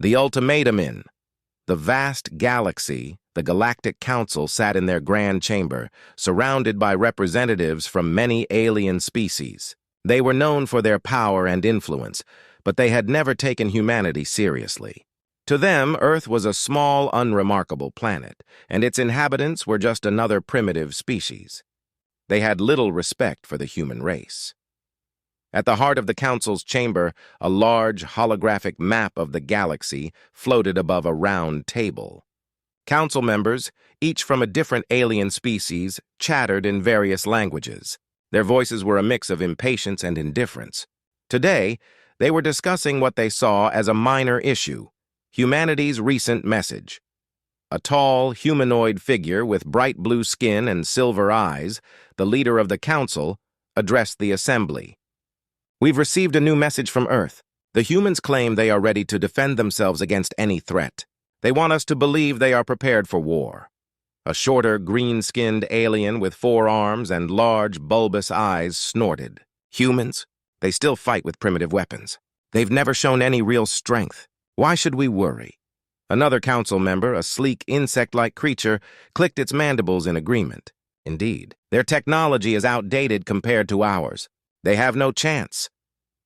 The ultimatum in. The vast galaxy, the Galactic Council sat in their grand chamber, surrounded by representatives from many alien species. They were known for their power and influence, but they had never taken humanity seriously. To them, Earth was a small, unremarkable planet, and its inhabitants were just another primitive species. They had little respect for the human race. At the heart of the Council's chamber, a large, holographic map of the galaxy floated above a round table. Council members, each from a different alien species, chattered in various languages. Their voices were a mix of impatience and indifference. Today, they were discussing what they saw as a minor issue: humanity's recent message. A tall, humanoid figure with bright blue skin and silver eyes, the leader of the Council, addressed the assembly. "We've received a new message from Earth. The humans claim they are ready to defend themselves against any threat. They want us to believe they are prepared for war." A shorter, green-skinned alien with 4 arms and large, bulbous eyes snorted. "Humans? They still fight with primitive weapons. They've never shown any real strength. Why should we worry?" Another council member, a sleek, insect-like creature, clicked its mandibles in agreement. "Indeed, their technology is outdated compared to ours. They have no chance."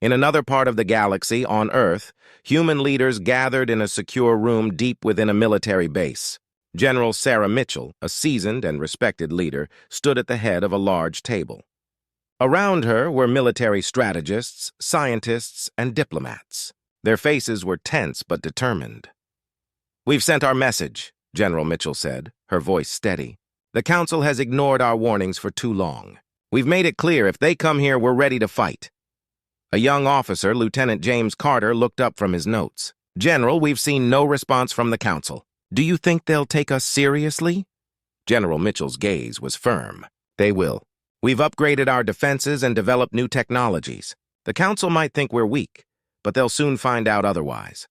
In another part of the galaxy, on Earth, human leaders gathered in a secure room deep within a military base. General Sarah Mitchell, a seasoned and respected leader, stood at the head of a large table. Around her were military strategists, scientists, and diplomats. Their faces were tense but determined. "We've sent our message," General Mitchell said, her voice steady. "The Council has ignored our warnings for too long. We've made it clear if they come here, we're ready to fight." A young officer, Lieutenant James Carter, looked up from his notes. "General, we've seen no response from the Council. Do you think they'll take us seriously?" General Mitchell's gaze was firm. "They will. We've upgraded our defenses and developed new technologies. The Council might think we're weak, but they'll soon find out otherwise."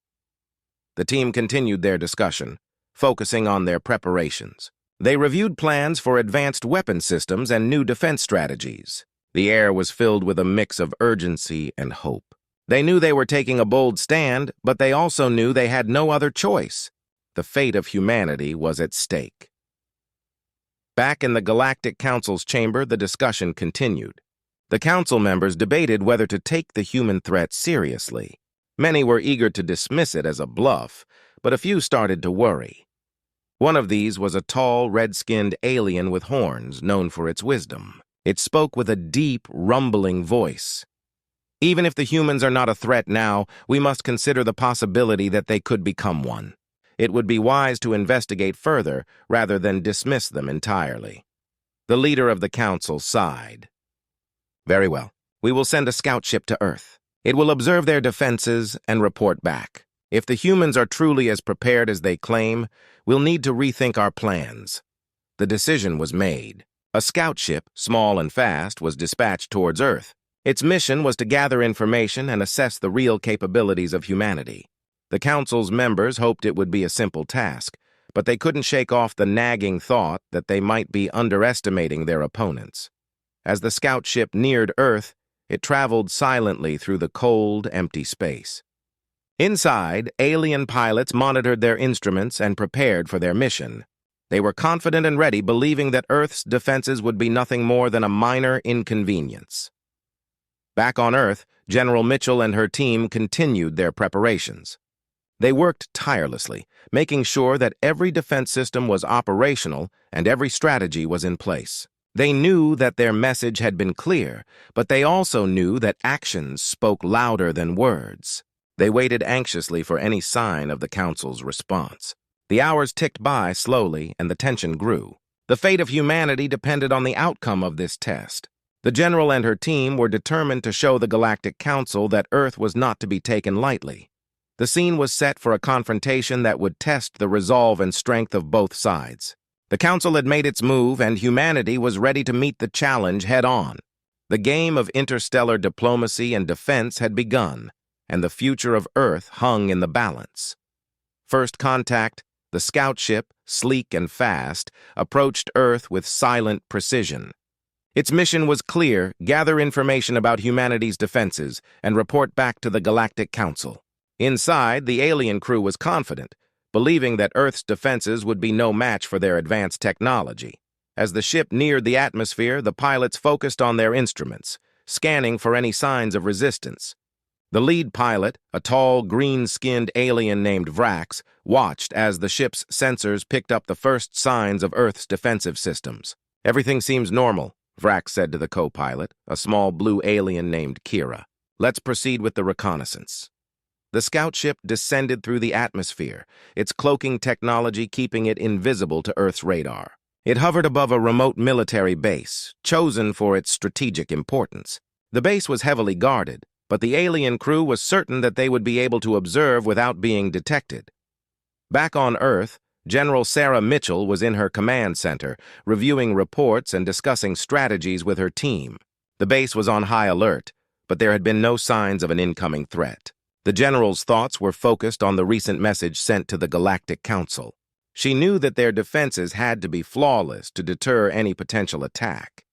The team continued their discussion, focusing on their preparations. They reviewed plans for advanced weapon systems and new defense strategies. The air was filled with a mix of urgency and hope. They knew they were taking a bold stand, but they also knew they had no other choice. The fate of humanity was at stake. Back in the Galactic Council's chamber, the discussion continued. The council members debated whether to take the human threat seriously. Many were eager to dismiss it as a bluff, but a few started to worry. One of these was a tall, red-skinned alien with horns, known for its wisdom. It spoke with a deep, rumbling voice. "Even if the humans are not a threat now, we must consider the possibility that they could become one. It would be wise to investigate further rather than dismiss them entirely." The leader of the council sighed. "Very well. We will send a scout ship to Earth. It will observe their defenses and report back. If the humans are truly as prepared as they claim, we'll need to rethink our plans." The decision was made. A scout ship, small and fast, was dispatched towards Earth. Its mission was to gather information and assess the real capabilities of humanity. The Council's members hoped it would be a simple task, but they couldn't shake off the nagging thought that they might be underestimating their opponents. As the scout ship neared Earth, it traveled silently through the cold, empty space. Inside, alien pilots monitored their instruments and prepared for their mission. They were confident and ready, believing that Earth's defenses would be nothing more than a minor inconvenience. Back on Earth, General Mitchell and her team continued their preparations. They worked tirelessly, making sure that every defense system was operational and every strategy was in place. They knew that their message had been clear, but they also knew that actions spoke louder than words. They waited anxiously for any sign of the Council's response. The hours ticked by slowly, and the tension grew. The fate of humanity depended on the outcome of this test. The General and her team were determined to show the Galactic Council that Earth was not to be taken lightly. The scene was set for a confrontation that would test the resolve and strength of both sides. The Council had made its move, and humanity was ready to meet the challenge head-on. The game of interstellar diplomacy and defense had begun, and the future of Earth hung in the balance. First contact, the scout ship, sleek and fast, approached Earth with silent precision. Its mission was clear: gather information about humanity's defenses and report back to the Galactic Council. Inside, the alien crew was confident, believing that Earth's defenses would be no match for their advanced technology. As the ship neared the atmosphere, the pilots focused on their instruments, scanning for any signs of resistance. The lead pilot, a tall, green-skinned alien named Vrax, watched as the ship's sensors picked up the first signs of Earth's defensive systems. "Everything seems normal," Vrax said to the co-pilot, a small blue alien named Kira. "Let's proceed with the reconnaissance." The scout ship descended through the atmosphere, its cloaking technology keeping it invisible to Earth's radar. It hovered above a remote military base, chosen for its strategic importance. The base was heavily guarded, but the alien crew was certain that they would be able to observe without being detected. Back on Earth, General Sarah Mitchell was in her command center, reviewing reports and discussing strategies with her team. The base was on high alert, but there had been no signs of an incoming threat. The general's thoughts were focused on the recent message sent to the Galactic Council. She knew that their defenses had to be flawless to deter any potential attack.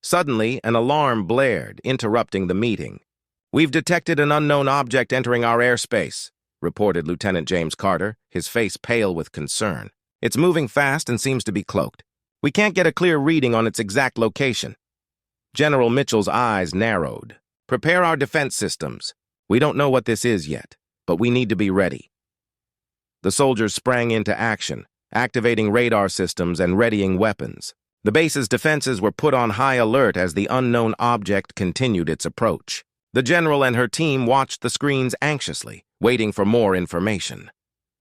Suddenly, an alarm blared, interrupting the meeting. "We've detected an unknown object entering our airspace," reported Lieutenant James Carter, his face pale with concern. "It's moving fast and seems to be cloaked. We can't get a clear reading on its exact location." General Mitchell's eyes narrowed. "Prepare our defense systems. We don't know what this is yet, but we need to be ready." The soldiers sprang into action, activating radar systems and readying weapons. The base's defenses were put on high alert as the unknown object continued its approach. The general and her team watched the screens anxiously, waiting for more information.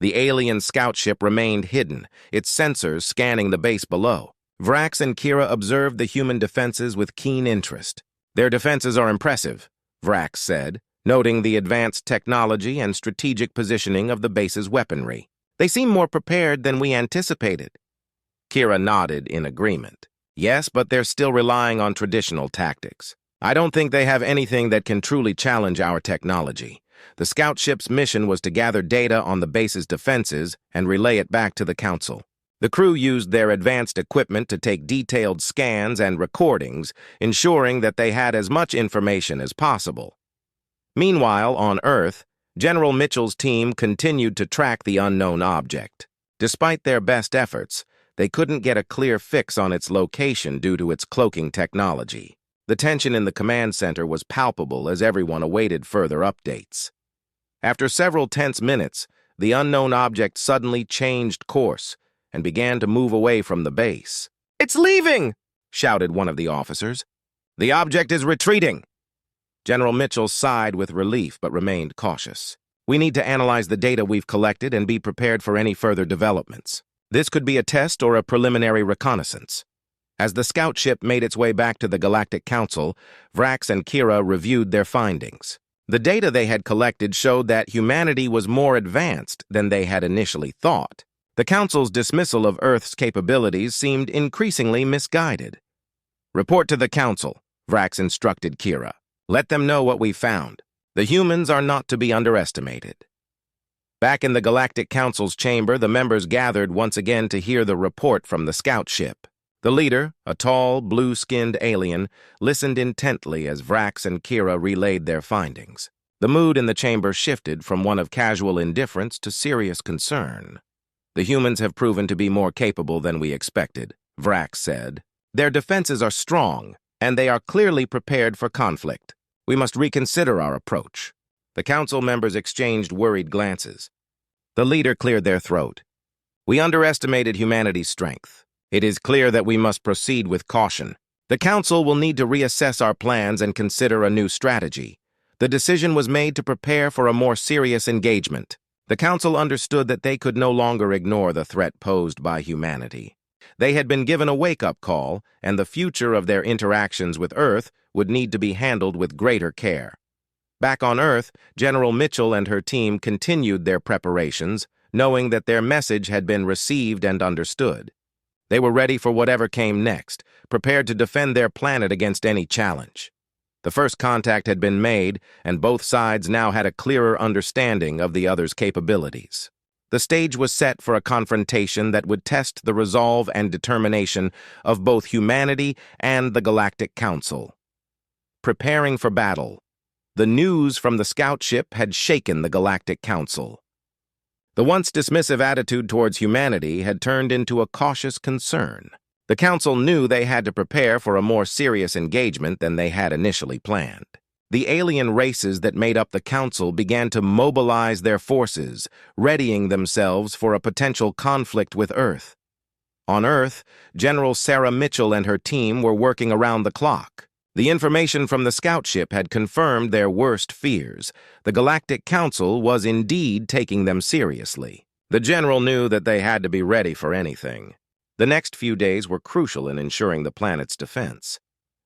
The alien scout ship remained hidden, its sensors scanning the base below. Vrax and Kira observed the human defenses with keen interest. "Their defenses are impressive," Vrax said, noting the advanced technology and strategic positioning of the base's weaponry. "They seem more prepared than we anticipated." Kira nodded in agreement. "Yes, but they're still relying on traditional tactics. I don't think they have anything that can truly challenge our technology. The scout ship's mission was to gather data on the base's defenses and relay it back to the Council. The crew used their advanced equipment to take detailed scans and recordings, ensuring that they had as much information as possible." Meanwhile, on Earth, General Mitchell's team continued to track the unknown object. Despite their best efforts, they couldn't get a clear fix on its location due to its cloaking technology. The tension in the command center was palpable as everyone awaited further updates. After several tense minutes, the unknown object suddenly changed course and began to move away from the base. "It's leaving!" shouted one of the officers. "The object is retreating." General Mitchell sighed with relief but remained cautious. "We need to analyze the data we've collected and be prepared for any further developments. This could be a test or a preliminary reconnaissance." As the scout ship made its way back to the Galactic Council, Vrax and Kira reviewed their findings. The data they had collected showed that humanity was more advanced than they had initially thought. The Council's dismissal of Earth's capabilities seemed increasingly misguided. "Report to the Council," Vrax instructed Kira. "Let them know what we found. The humans are not to be underestimated." Back in the Galactic Council's chamber, the members gathered once again to hear the report from the scout ship. The leader, a tall, blue-skinned alien, listened intently as Vrax and Kira relayed their findings. The mood in the chamber shifted from one of casual indifference to serious concern. "The humans have proven to be more capable than we expected," Vrax said. "Their defenses are strong, and they are clearly prepared for conflict. We must reconsider our approach." The council members exchanged worried glances. The leader cleared their throat. "We underestimated humanity's strength. It is clear that we must proceed with caution. The council will need to reassess our plans and consider a new strategy. The decision was made to prepare for a more serious engagement." The council understood that they could no longer ignore the threat posed by humanity. They had been given a wake-up call, and the future of their interactions with Earth would need to be handled with greater care. Back on Earth, General Mitchell and her team continued their preparations, knowing that their message had been received and understood. They were ready for whatever came next, prepared to defend their planet against any challenge. The first contact had been made, and both sides now had a clearer understanding of the other's capabilities. The stage was set for a confrontation that would test the resolve and determination of both humanity and the Galactic Council. Preparing for battle, The news from the scout ship had shaken the Galactic Council. The once dismissive attitude towards humanity had turned into a cautious concern. The Council knew they had to prepare for a more serious engagement than they had initially planned. The alien races that made up the Council began to mobilize their forces, readying themselves for a potential conflict with Earth. On Earth, General Sarah Mitchell and her team were working around the clock. The information from the scout ship had confirmed their worst fears. The Galactic Council was indeed taking them seriously. The general knew that they had to be ready for anything. The next few days were crucial in ensuring the planet's defense.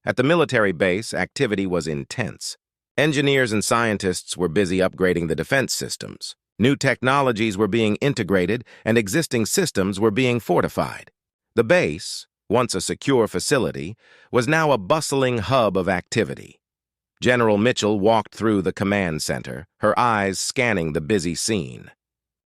At the military base, activity was intense. Engineers and scientists were busy upgrading the defense systems. New technologies were being integrated, and existing systems were being fortified. The base, once a secure facility, was now a bustling hub of activity. General Mitchell walked through the command center, her eyes scanning the busy scene.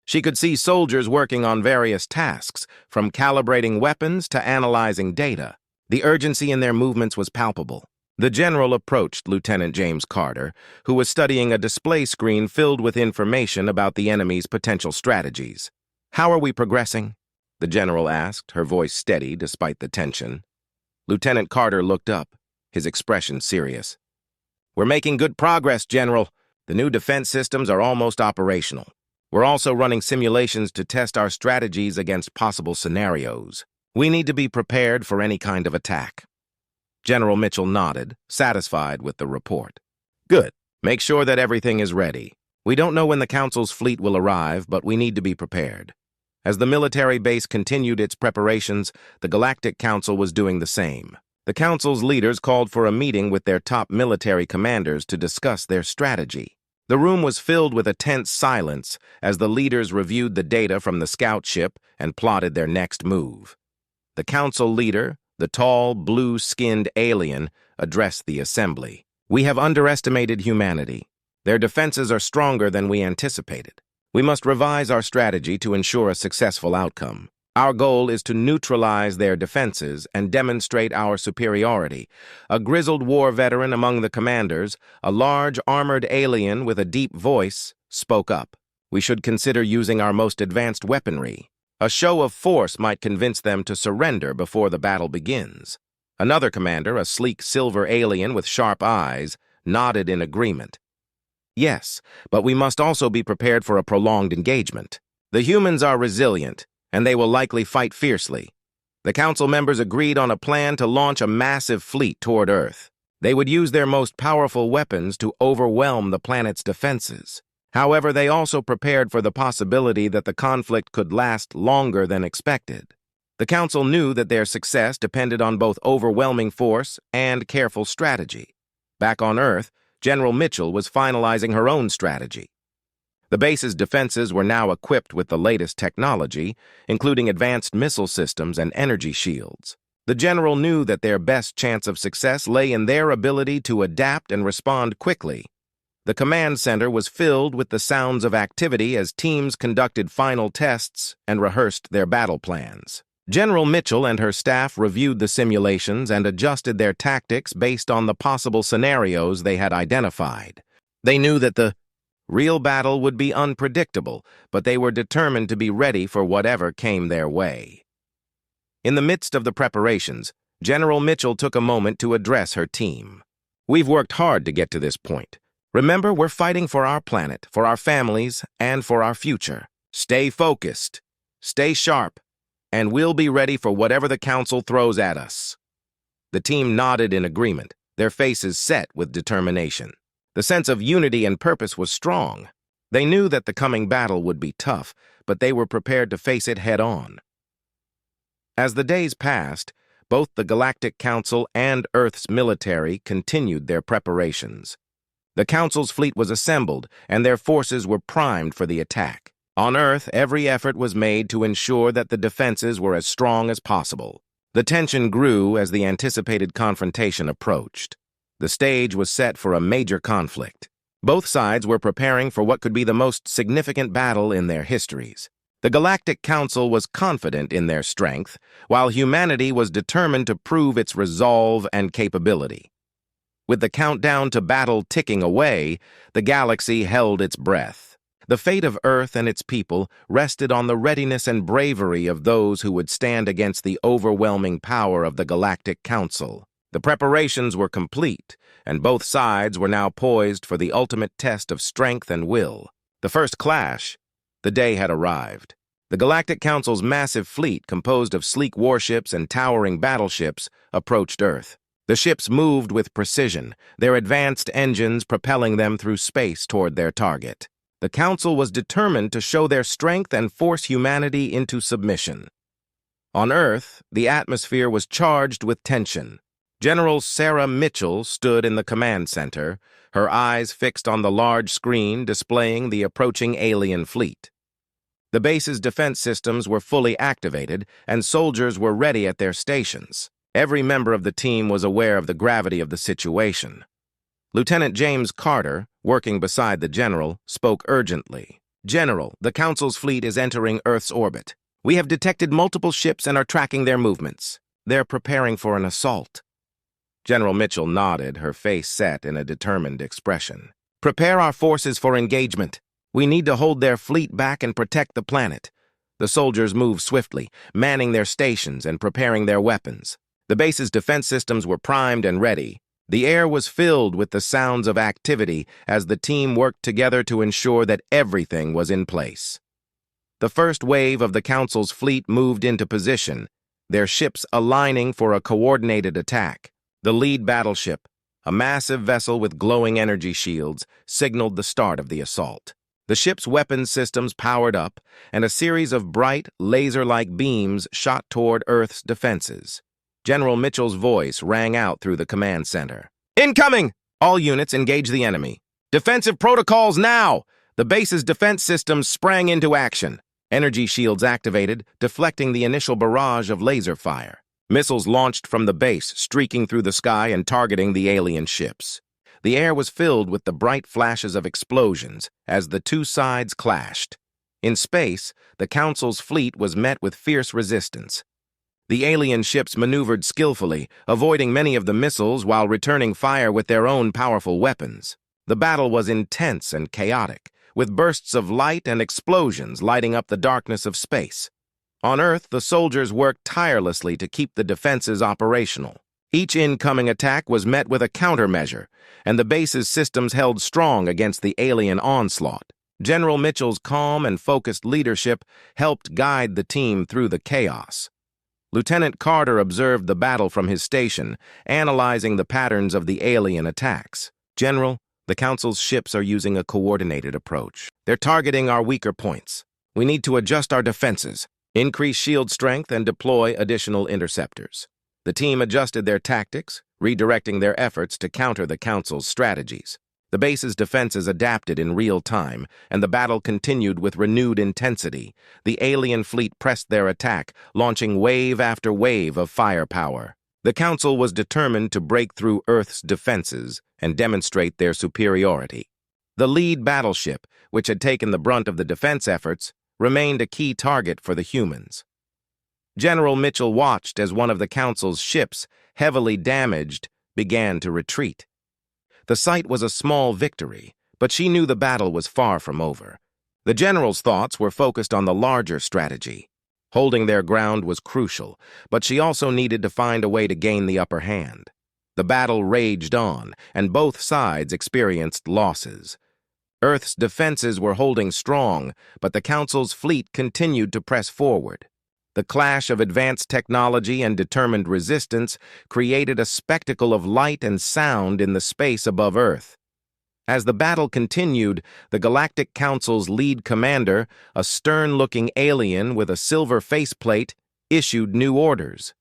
She could see soldiers working on various tasks, from calibrating weapons to analyzing data. The urgency in their movements was palpable. The general approached Lieutenant James Carter, who was studying a display screen filled with information about the enemy's potential strategies. "How are we progressing?" the general asked, her voice steady despite the tension. Lieutenant Carter looked up, his expression serious. "We're making good progress, General. The new defense systems are almost operational. We're also running simulations to test our strategies against possible scenarios. We need to be prepared for any kind of attack." General Mitchell nodded, satisfied with the report. "Good. Make sure that everything is ready. We don't know when the Council's fleet will arrive, but we need to be prepared." As the military base continued its preparations, the Galactic Council was doing the same. The Council's leaders called for a meeting with their top military commanders to discuss their strategy. The room was filled with a tense silence as the leaders reviewed the data from the scout ship and plotted their next move. The Council leader, the tall, blue-skinned alien, addressed the assembly. "We have underestimated humanity. Their defenses are stronger than we anticipated. We must revise our strategy to ensure a successful outcome. Our goal is to neutralize their defenses and demonstrate our superiority." A grizzled war veteran among the commanders, a large armored alien with a deep voice, spoke up. "We should consider using our most advanced weaponry. A show of force might convince them to surrender before the battle begins." Another commander, a sleek silver alien with sharp eyes, nodded in agreement. "Yes, but we must also be prepared for a prolonged engagement. The humans are resilient, and they will likely fight fiercely." The Council members agreed on a plan to launch a massive fleet toward Earth. They would use their most powerful weapons to overwhelm the planet's defenses. However, they also prepared for the possibility that the conflict could last longer than expected. The Council knew that their success depended on both overwhelming force and careful strategy. Back on Earth, General Mitchell was finalizing her own strategy. The base's defenses were now equipped with the latest technology, including advanced missile systems and energy shields. The general knew that their best chance of success lay in their ability to adapt and respond quickly. The command center was filled with the sounds of activity as teams conducted final tests and rehearsed their battle plans. General Mitchell and her staff reviewed the simulations and adjusted their tactics based on the possible scenarios they had identified. They knew that the real battle would be unpredictable, but they were determined to be ready for whatever came their way. In the midst of the preparations, General Mitchell took a moment to address her team. "We've worked hard to get to this point. Remember, we're fighting for our planet, for our families, and for our future. Stay focused, stay sharp, and we'll be ready for whatever the Council throws at us." The team nodded in agreement, their faces set with determination. The sense of unity and purpose was strong. They knew that the coming battle would be tough, but they were prepared to face it head-on. As the days passed, both the Galactic Council and Earth's military continued their preparations. The Council's fleet was assembled, and their forces were primed for the attack. On Earth, every effort was made to ensure that the defenses were as strong as possible. The tension grew as the anticipated confrontation approached. The stage was set for a major conflict. Both sides were preparing for what could be the most significant battle in their histories. The Galactic Council was confident in their strength, while humanity was determined to prove its resolve and capability. With the countdown to battle ticking away, the galaxy held its breath. The fate of Earth and its people rested on the readiness and bravery of those who would stand against the overwhelming power of the Galactic Council. The preparations were complete, and both sides were now poised for the ultimate test of strength and will. The first clash, the day had arrived. The Galactic Council's massive fleet, composed of sleek warships and towering battleships, approached Earth. The ships moved with precision, their advanced engines propelling them through space toward their target. The Council was determined to show their strength and force humanity into submission. On Earth, the atmosphere was charged with tension. General Sarah Mitchell stood in the command center, her eyes fixed on the large screen displaying the approaching alien fleet. The base's defense systems were fully activated, and soldiers were ready at their stations. Every member of the team was aware of the gravity of the situation. Lieutenant James Carter, working beside the general, spoke urgently. "General, the Council's fleet is entering Earth's orbit. We have detected multiple ships and are tracking their movements. They're preparing for an assault." General Mitchell nodded, her face set in a determined expression. "Prepare our forces for engagement. We need to hold their fleet back and protect the planet." The soldiers moved swiftly, manning their stations and preparing their weapons. The base's defense systems were primed and ready. The air was filled with the sounds of activity as the team worked together to ensure that everything was in place. The first wave of the Council's fleet moved into position, their ships aligning for a coordinated attack. The lead battleship, a massive vessel with glowing energy shields, signaled the start of the assault. The ship's weapons systems powered up, and a series of bright, laser-like beams shot toward Earth's defenses. General Mitchell's voice rang out through the command center. "Incoming! All units engage the enemy. Defensive protocols now!" The base's defense systems sprang into action. Energy shields activated, deflecting the initial barrage of laser fire. Missiles launched from the base, streaking through the sky and targeting the alien ships. The air was filled with the bright flashes of explosions as the two sides clashed. In space, the Council's fleet was met with fierce resistance. The alien ships maneuvered skillfully, avoiding many of the missiles while returning fire with their own powerful weapons. The battle was intense and chaotic, with bursts of light and explosions lighting up the darkness of space. On Earth, the soldiers worked tirelessly to keep the defenses operational. Each incoming attack was met with a countermeasure, and the base's systems held strong against the alien onslaught. General Mitchell's calm and focused leadership helped guide the team through the chaos. Lieutenant Carter observed the battle from his station, analyzing the patterns of the alien attacks. "General, the Council's ships are using a coordinated approach. They're targeting our weaker points. We need to adjust our defenses, increase shield strength, and deploy additional interceptors." The team adjusted their tactics, redirecting their efforts to counter the Council's strategies. The base's defenses adapted in real time, and the battle continued with renewed intensity. The alien fleet pressed their attack, launching wave after wave of firepower. The Council was determined to break through Earth's defenses and demonstrate their superiority. The lead battleship, which had taken the brunt of the defense efforts, remained a key target for the humans. General Mitchell watched as one of the Council's ships, heavily damaged, began to retreat. The sight was a small victory, but she knew the battle was far from over. The general's thoughts were focused on the larger strategy. Holding their ground was crucial, but she also needed to find a way to gain the upper hand. The battle raged on, and both sides experienced losses. Earth's defenses were holding strong, but the Council's fleet continued to press forward. The clash of advanced technology and determined resistance created a spectacle of light and sound in the space above Earth. As the battle continued, the Galactic Council's lead commander, a stern-looking alien with a silver faceplate, issued new orders.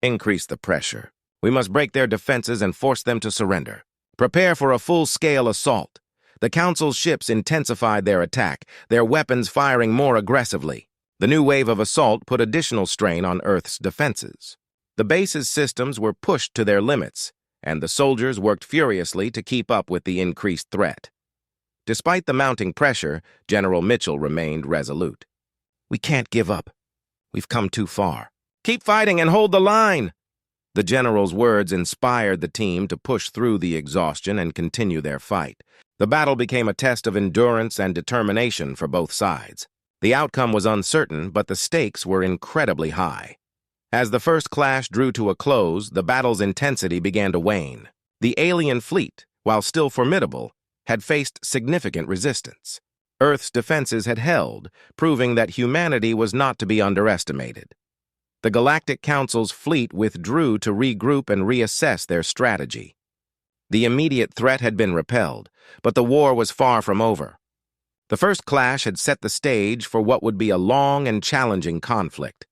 "Increase the pressure. We must break their defenses and force them to surrender. Prepare for a full-scale assault." The Council's ships intensified their attack, their weapons firing more aggressively. The new wave of assault put additional strain on Earth's defenses. The base's systems were pushed to their limits, and the soldiers worked furiously to keep up with the increased threat. Despite the mounting pressure, General Mitchell remained resolute. "We can't give up. We've come too far. Keep fighting and hold the line." The general's words inspired the team to push through the exhaustion and continue their fight. The battle became a test of endurance and determination for both sides. The outcome was uncertain, but the stakes were incredibly high. As the first clash drew to a close, the battle's intensity began to wane. The alien fleet, while still formidable, had faced significant resistance. Earth's defenses had held, proving that humanity was not to be underestimated. The Galactic Council's fleet withdrew to regroup and reassess their strategy. The immediate threat had been repelled, but the war was far from over. The first clash had set the stage for what would be a long and challenging conflict.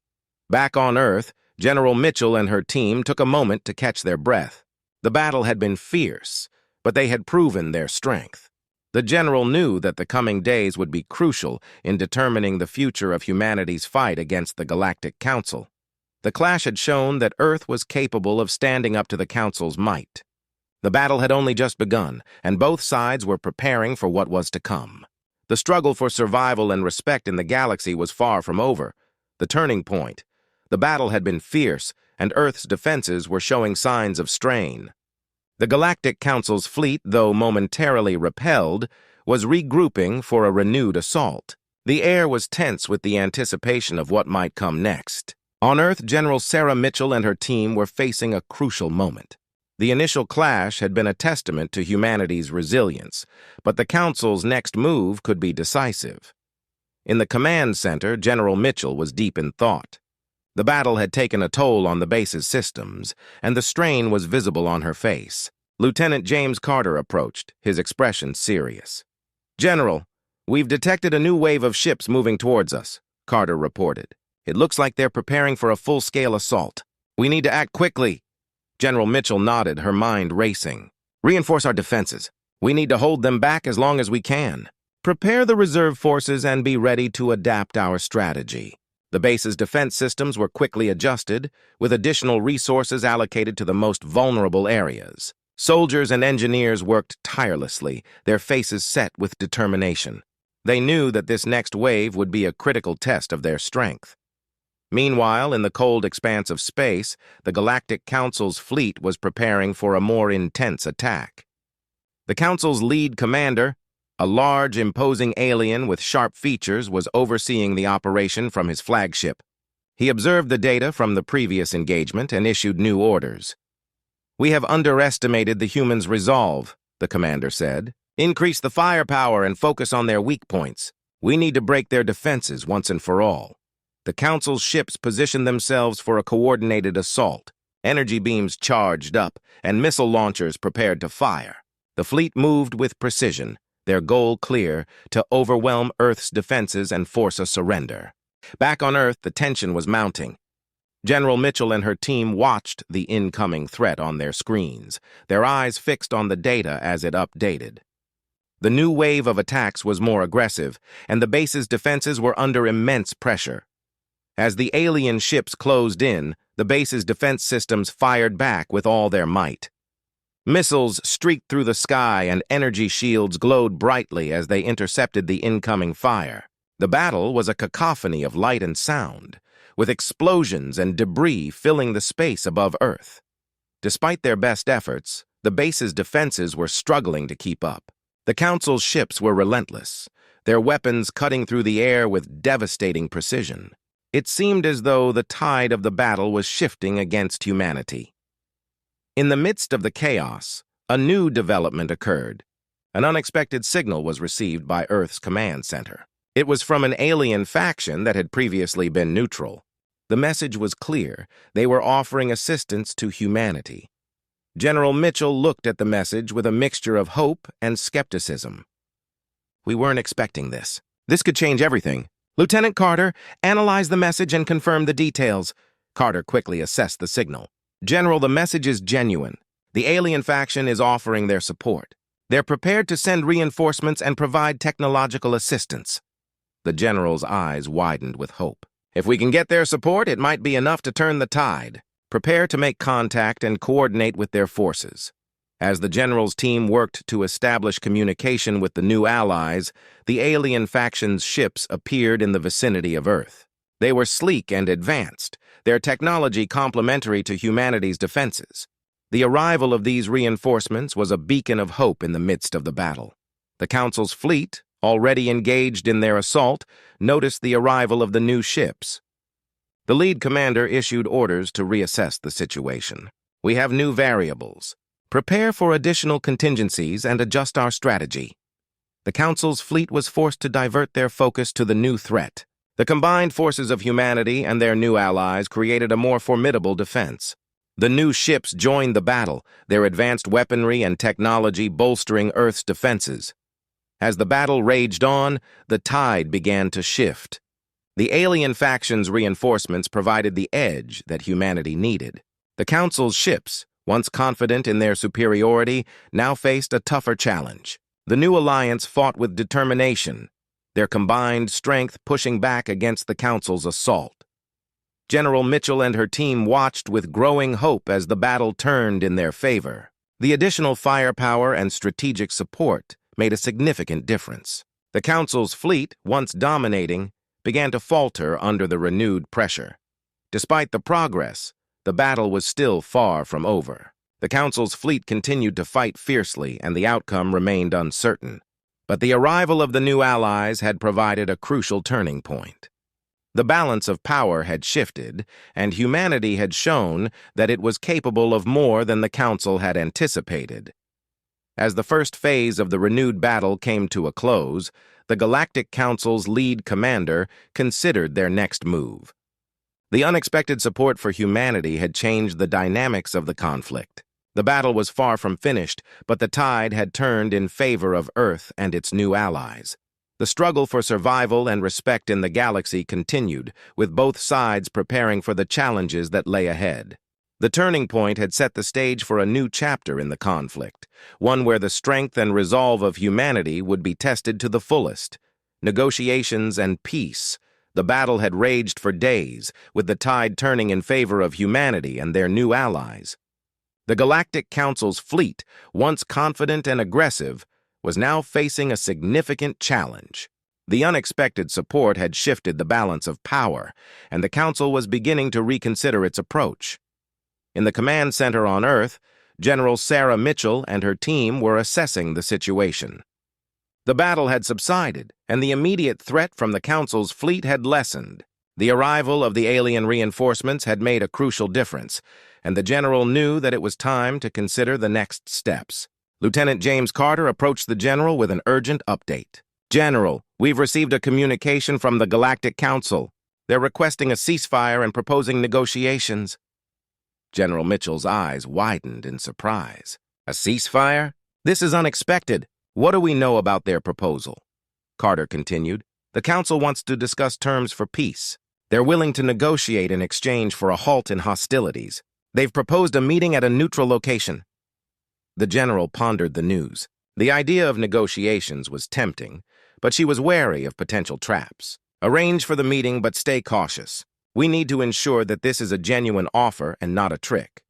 Back on Earth, General Mitchell and her team took a moment to catch their breath. The battle had been fierce, but they had proven their strength. The general knew that the coming days would be crucial in determining the future of humanity's fight against the Galactic Council. The clash had shown that Earth was capable of standing up to the Council's might. The battle had only just begun, and both sides were preparing for what was to come. The struggle for survival and respect in the galaxy was far from over. The turning point. The battle had been fierce, and Earth's defenses were showing signs of strain. The Galactic Council's fleet, though momentarily repelled, was regrouping for a renewed assault. The air was tense with the anticipation of what might come next. On Earth, General Sarah Mitchell and her team were facing a crucial moment. The initial clash had been a testament to humanity's resilience, but the Council's next move could be decisive. In the command center, General Mitchell was deep in thought. The battle had taken a toll on the base's systems, and the strain was visible on her face. Lieutenant James Carter approached, his expression serious. "General, we've detected a new wave of ships moving towards us," Carter reported. "It looks like they're preparing for a full-scale assault. We need to act quickly." General Mitchell nodded, her mind racing. "Reinforce our defenses. We need to hold them back as long as we can. Prepare the reserve forces and be ready to adapt our strategy." The base's defense systems were quickly adjusted, with additional resources allocated to the most vulnerable areas. Soldiers and engineers worked tirelessly, their faces set with determination. They knew that this next wave would be a critical test of their strength. Meanwhile, in the cold expanse of space, the Galactic Council's fleet was preparing for a more intense attack. The Council's lead commander, a large, imposing alien with sharp features, was overseeing the operation from his flagship. He observed the data from the previous engagement and issued new orders. "We have underestimated the humans' resolve," the commander said. "Increase the firepower and focus on their weak points. We need to break their defenses once and for all." The Council's ships positioned themselves for a coordinated assault, energy beams charged up, and missile launchers prepared to fire. The fleet moved with precision, their goal clear: to overwhelm Earth's defenses and force a surrender. Back on Earth, the tension was mounting. General Mitchell and her team watched the incoming threat on their screens, their eyes fixed on the data as it updated. The new wave of attacks was more aggressive, and the base's defenses were under immense pressure. As the alien ships closed in, the base's defense systems fired back with all their might. Missiles streaked through the sky and energy shields glowed brightly as they intercepted the incoming fire. The battle was a cacophony of light and sound, with explosions and debris filling the space above Earth. Despite their best efforts, the base's defenses were struggling to keep up. The Council's ships were relentless, their weapons cutting through the air with devastating precision. It seemed as though the tide of the battle was shifting against humanity. In the midst of the chaos, a new development occurred. An unexpected signal was received by Earth's command center. It was from an alien faction that had previously been neutral. The message was clear: they were offering assistance to humanity. General Mitchell looked at the message with a mixture of hope and skepticism. "We weren't expecting this. This could change everything. Lieutenant Carter, analyze the message and confirm the details." Carter quickly assessed the signal. "General, the message is genuine. The alien faction is offering their support. They're prepared to send reinforcements and provide technological assistance." The general's eyes widened with hope. "If we can get their support, it might be enough to turn the tide. Prepare to make contact and coordinate with their forces." As the general's team worked to establish communication with the new allies, the alien faction's ships appeared in the vicinity of Earth. They were sleek and advanced, their technology complementary to humanity's defenses. The arrival of these reinforcements was a beacon of hope in the midst of the battle. The Council's fleet, already engaged in their assault, noticed the arrival of the new ships. The lead commander issued orders to reassess the situation. We have new variables. Prepare for additional contingencies and adjust our strategy. The Council's fleet was forced to divert their focus to the new threat. The combined forces of humanity and their new allies created a more formidable defense. The new ships joined the battle, their advanced weaponry and technology bolstering Earth's defenses. As the battle raged on, the tide began to shift. The alien faction's reinforcements provided the edge that humanity needed. The Council's ships, once confident in their superiority, now faced a tougher challenge. The new alliance fought with determination, their combined strength pushing back against the Council's assault. General Mitchell and her team watched with growing hope as the battle turned in their favor. The additional firepower and strategic support made a significant difference. The Council's fleet, once dominating, began to falter under the renewed pressure. Despite the progress, the battle was still far from over. The Council's fleet continued to fight fiercely, and the outcome remained uncertain. But the arrival of the new allies had provided a crucial turning point. The balance of power had shifted, and humanity had shown that it was capable of more than the Council had anticipated. As the first phase of the renewed battle came to a close, the Galactic Council's lead commander considered their next move. The unexpected support for humanity had changed the dynamics of the conflict. The battle was far from finished, but the tide had turned in favor of Earth and its new allies. The struggle for survival and respect in the galaxy continued, with both sides preparing for the challenges that lay ahead. The turning point had set the stage for a new chapter in the conflict, one where the strength and resolve of humanity would be tested to the fullest. Negotiations and peace. The battle had raged for days, with the tide turning in favor of humanity and their new allies. The Galactic Council's fleet, once confident and aggressive, was now facing a significant challenge. The unexpected support had shifted the balance of power, and the Council was beginning to reconsider its approach. In the command center on Earth, General Sarah Mitchell and her team were assessing the situation. The battle had subsided, and the immediate threat from the Council's fleet had lessened. The arrival of the alien reinforcements had made a crucial difference, and the general knew that it was time to consider the next steps. Lieutenant James Carter approached the general with an urgent update. "General, we've received a communication from the Galactic Council. They're requesting a ceasefire and proposing negotiations." General Mitchell's eyes widened in surprise. "A ceasefire? This is unexpected. What do we know about their proposal?" Carter continued. "The Council wants to discuss terms for peace. They're willing to negotiate in exchange for a halt in hostilities. They've proposed a meeting at a neutral location." The general pondered the news. The idea of negotiations was tempting, but she was wary of potential traps. "Arrange for the meeting, but stay cautious. We need to ensure that this is a genuine offer and not a trick."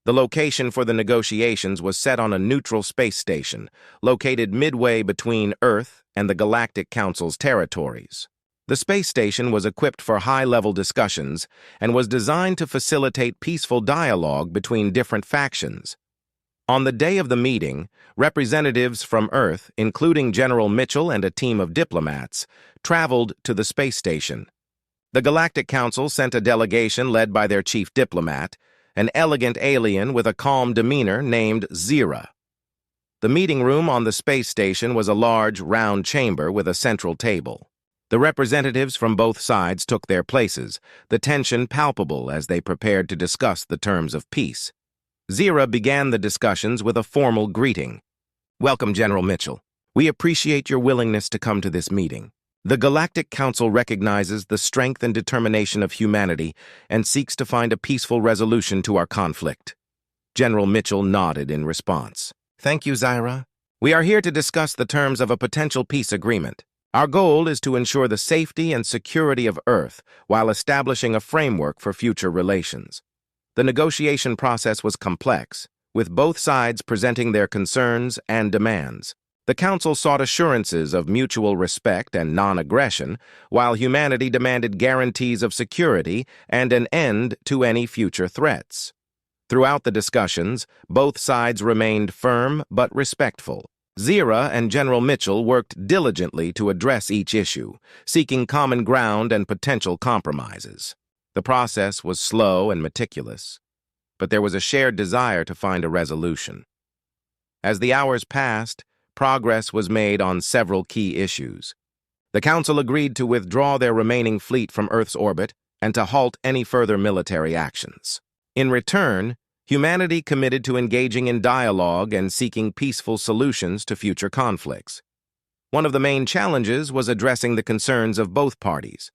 The location for the negotiations was set on a neutral space station, located midway between Earth and the Galactic Council's territories. The space station was equipped for high-level discussions and was designed to facilitate peaceful dialogue between different factions. On the day of the meeting, representatives from Earth, including General Mitchell and a team of diplomats, traveled to the space station. The Galactic Council sent a delegation led by their chief diplomat, an elegant alien with a calm demeanor named Zira. The meeting room on the space station was a large, round chamber with a central table. The representatives from both sides took their places, the tension palpable as they prepared to discuss the terms of peace. Zira began the discussions with a formal greeting. "Welcome, General Mitchell. We appreciate your willingness to come to this meeting. The Galactic Council recognizes the strength and determination of humanity and seeks to find a peaceful resolution to our conflict." General Mitchell nodded in response. "Thank you, Zira. We are here to discuss the terms of a potential peace agreement. Our goal is to ensure the safety and security of Earth while establishing a framework for future relations." The negotiation process was complex, with both sides presenting their concerns and demands. The Council sought assurances of mutual respect and non-aggression, while humanity demanded guarantees of security and an end to any future threats. Throughout the discussions, both sides remained firm but respectful. Zira and General Mitchell worked diligently to address each issue, seeking common ground and potential compromises. The process was slow and meticulous, but there was a shared desire to find a resolution. As the hours passed, progress was made on several key issues. The Council agreed to withdraw their remaining fleet from Earth's orbit and to halt any further military actions. In return, humanity committed to engaging in dialogue and seeking peaceful solutions to future conflicts. One of the main challenges was addressing the concerns of both parties.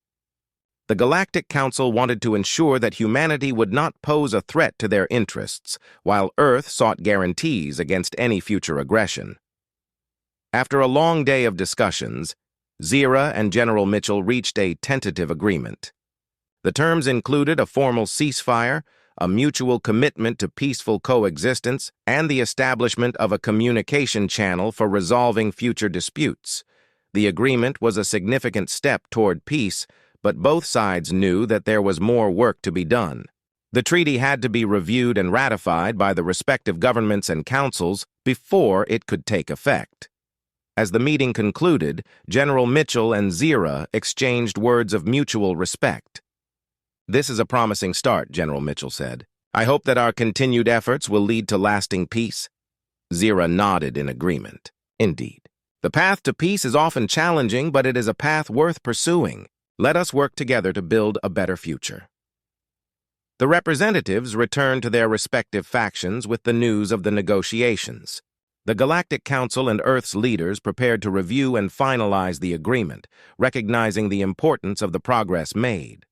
The Galactic Council wanted to ensure that humanity would not pose a threat to their interests, while Earth sought guarantees against any future aggression. After a long day of discussions, Zira and General Mitchell reached a tentative agreement. The terms included a formal ceasefire, a mutual commitment to peaceful coexistence, and the establishment of a communication channel for resolving future disputes. The agreement was a significant step toward peace, but both sides knew that there was more work to be done. The treaty had to be reviewed and ratified by the respective governments and councils before it could take effect. As the meeting concluded, General Mitchell and Zira exchanged words of mutual respect. "This is a promising start," General Mitchell said. "I hope that our continued efforts will lead to lasting peace." Zira nodded in agreement. "Indeed. The path to peace is often challenging, but it is a path worth pursuing. Let us work together to build a better future." The representatives returned to their respective factions with the news of the negotiations. The Galactic Council and Earth's leaders prepared to review and finalize the agreement, recognizing the importance of the progress made.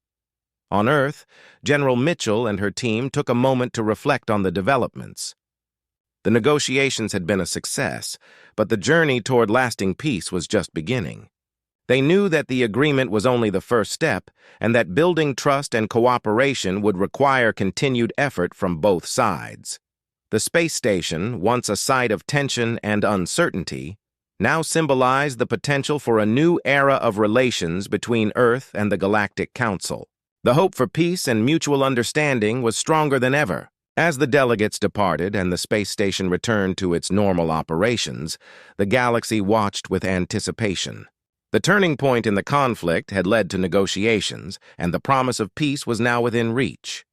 On Earth, General Mitchell and her team took a moment to reflect on the developments. The negotiations had been a success, but the journey toward lasting peace was just beginning. They knew that the agreement was only the first step, and that building trust and cooperation would require continued effort from both sides. The space station, once a site of tension and uncertainty, now symbolized the potential for a new era of relations between Earth and the Galactic Council. The hope for peace and mutual understanding was stronger than ever. As the delegates departed and the space station returned to its normal operations, the galaxy watched with anticipation. The turning point in the conflict had led to negotiations, and the promise of peace was now within reach.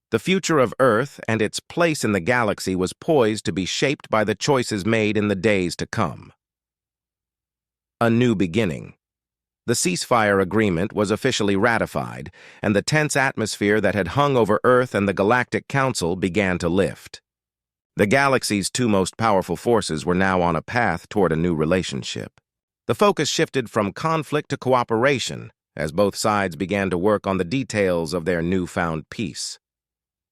The future of Earth and its place in the galaxy was poised to be shaped by the choices made in the days to come. A new beginning. The ceasefire agreement was officially ratified, and the tense atmosphere that had hung over Earth and the Galactic Council began to lift. The galaxy's two most powerful forces were now on a path toward a new relationship. The focus shifted from conflict to cooperation as both sides began to work on the details of their newfound peace.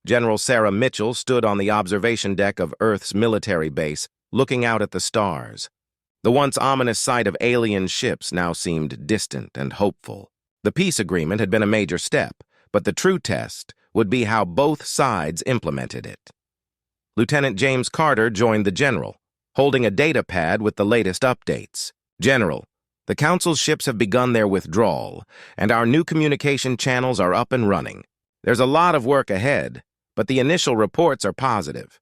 General Sarah Mitchell stood on the observation deck of Earth's military base, looking out at the stars. The once ominous sight of alien ships now seemed distant and hopeful. The peace agreement had been a major step, but the true test would be how both sides implemented it. Lieutenant James Carter joined the general, holding a data pad with the latest updates. "General, the Council's ships have begun their withdrawal, and our new communication channels are up and running. There's a lot of work ahead, but the initial reports are positive."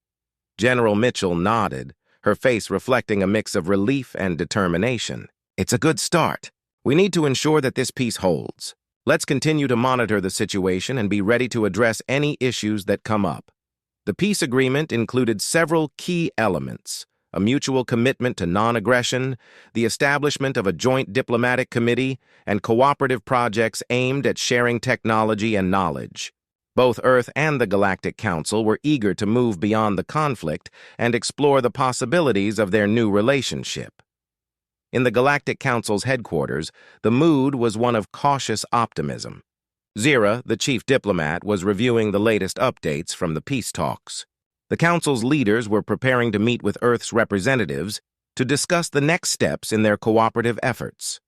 General Mitchell nodded, her face reflecting a mix of relief and determination. "It's a good start. We need to ensure that this peace holds. Let's continue to monitor the situation and be ready to address any issues that come up." The peace agreement included several key elements: a mutual commitment to non-aggression, the establishment of a joint diplomatic committee, and cooperative projects aimed at sharing technology and knowledge. Both Earth and the Galactic Council were eager to move beyond the conflict and explore the possibilities of their new relationship. In the Galactic Council's headquarters, the mood was one of cautious optimism. Zira, the chief diplomat, was reviewing the latest updates from the peace talks. The Council's leaders were preparing to meet with Earth's representatives to discuss the next steps in their cooperative efforts.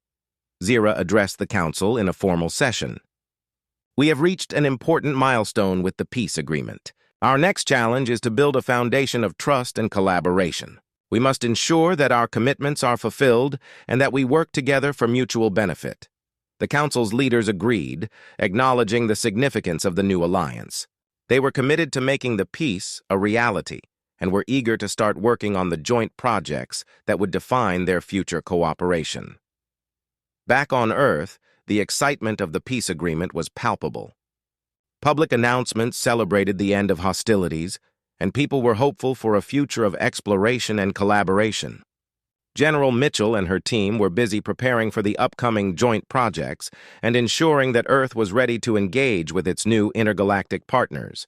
Zira addressed the Council in a formal session. "We have reached an important milestone with the peace agreement. Our next challenge is to build a foundation of trust and collaboration. We must ensure that our commitments are fulfilled and that we work together for mutual benefit. The Council's leaders agreed, acknowledging the significance of the new alliance. They were committed to making the peace a reality and were eager to start working on the joint projects that would define their future cooperation. Back on Earth, the excitement of the peace agreement was palpable. Public announcements celebrated the end of hostilities, and people were hopeful for a future of exploration and collaboration. General Mitchell and her team were busy preparing for the upcoming joint projects and ensuring that Earth was ready to engage with its new intergalactic partners.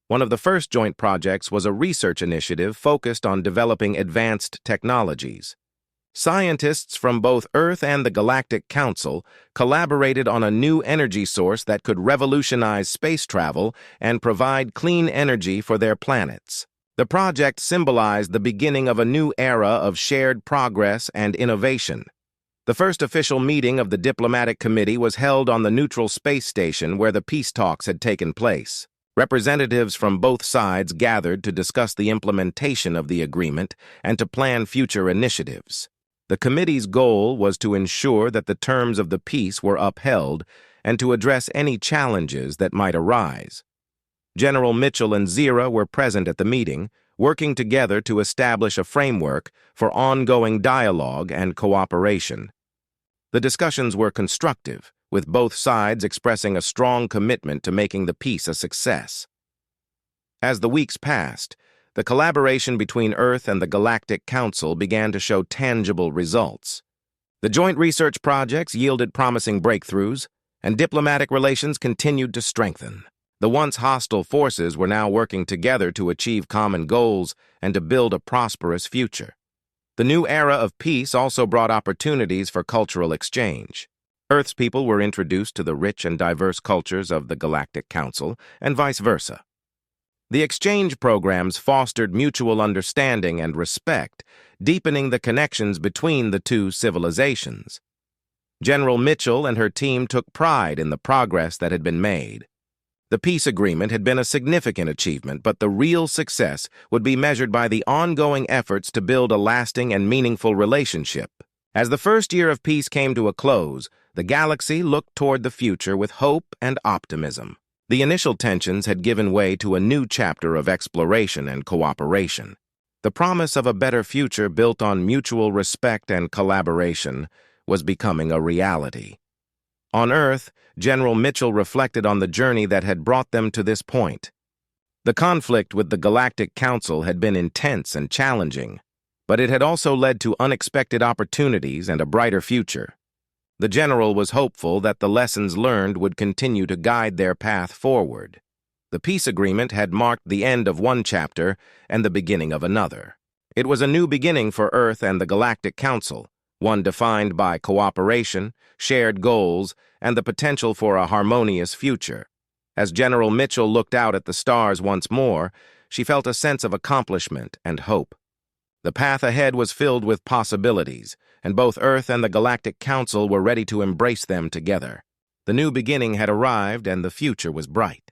One of the first joint projects was a research initiative focused on developing advanced technologies. Scientists from both Earth and the Galactic Council collaborated on a new energy source that could revolutionize space travel and provide clean energy for their planets. The project symbolized the beginning of a new era of shared progress and innovation. The first official meeting of the diplomatic committee was held on the neutral space station where the peace talks had taken place. Representatives from both sides gathered to discuss the implementation of the agreement and to plan future initiatives. The committee's goal was to ensure that the terms of the peace were upheld and to address any challenges that might arise. General Mitchell and Zira were present at the meeting, working together to establish a framework for ongoing dialogue and cooperation. The discussions were constructive, with both sides expressing a strong commitment to making the peace a success. As the weeks passed, the collaboration between Earth and the Galactic Council began to show tangible results. The joint research projects yielded promising breakthroughs, and diplomatic relations continued to strengthen. The once hostile forces were now working together to achieve common goals and to build a prosperous future. The new era of peace also brought opportunities for cultural exchange. Earth's people were introduced to the rich and diverse cultures of the Galactic Council, and vice versa. The exchange programs fostered mutual understanding and respect, deepening the connections between the two civilizations. General Mitchell and her team took pride in the progress that had been made. The peace agreement had been a significant achievement, but the real success would be measured by the ongoing efforts to build a lasting and meaningful relationship. As the first year of peace came to a close, the galaxy looked toward the future with hope and optimism. The initial tensions had given way to a new chapter of exploration and cooperation. The promise of a better future built on mutual respect and collaboration was becoming a reality. On Earth, General Mitchell reflected on the journey that had brought them to this point. The conflict with the Galactic Council had been intense and challenging, but it had also led to unexpected opportunities and a brighter future. The general was hopeful that the lessons learned would continue to guide their path forward. The peace agreement had marked the end of one chapter and the beginning of another. It was a new beginning for Earth and the Galactic Council, one defined by cooperation, shared goals, and the potential for a harmonious future. As General Mitchell looked out at the stars once more, she felt a sense of accomplishment and hope. The path ahead was filled with possibilities, and both Earth and the Galactic Council were ready to embrace them together. The new beginning had arrived, and the future was bright.